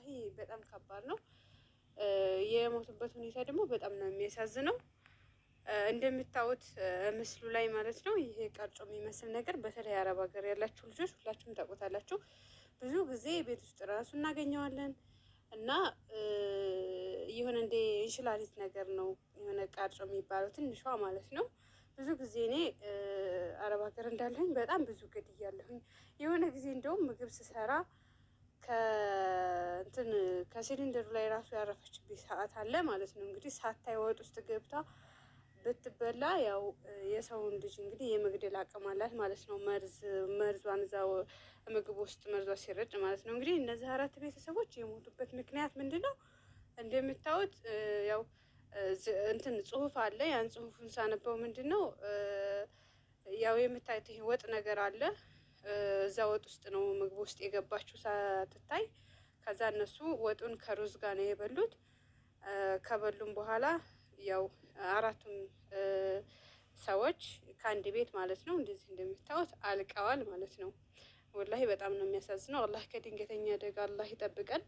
ወላሂ በጣም ከባድ ነው። የሞቱበት ሁኔታ ደግሞ በጣም ነው የሚያሳዝነው። እንደምታዩት ምስሉ ላይ ማለት ነው ይሄ ቀርጮ የሚመስል ነገር በተለይ አረብ ሀገር ያላችሁ ልጆች ሁላችሁም ታውቁታላችሁ። ብዙ ጊዜ ቤት ውስጥ ራሱ እናገኘዋለን እና የሆነ እንደ እንሽላሊት ነገር ነው የሆነ ቀርጮ የሚባለው ትንሿ ማለት ነው። ብዙ ጊዜ እኔ አረብ ሀገር እንዳለሁኝ በጣም ብዙ ገድያለሁኝ። የሆነ ጊዜ እንደውም ምግብ ስሰራ ከሲሊንደሩ ላይ ራሱ ያረፈችብኝ ሰዓት አለ ማለት ነው። እንግዲህ ሳታይ ወጥ ውስጥ ገብታ ብትበላ ያው የሰውን ልጅ እንግዲህ የመግደል አቅም አላት ማለት ነው። መርዟን እዛው ምግብ ውስጥ መርዟ ሲረጭ ማለት ነው። እንግዲህ እነዚህ 4 ቤተሰቦች የሞቱበት ምክንያት ምንድን ነው? እንደምታዩት ያው ጽሁፍ አለ። ያን ጽሁፉን ሳነበው ምንድን ነው ያው የምታዩት ይሄ ወጥ ነገር አለ። እዛ ወጥ ውስጥ ነው ምግብ ውስጥ የገባችው ሳትታይ። ከዛ እነሱ ወጡን ከሩዝ ጋር ነው የበሉት። ከበሉም በኋላ ያው 4ቱም ሰዎች ከአንድ ቤት ማለት ነው እንደዚህ እንደምታዩት አልቀዋል ማለት ነው። ወላሂ በጣም ነው የሚያሳዝነው። አላህ ከድንገተኛ አደጋ አላህ ይጠብቀን።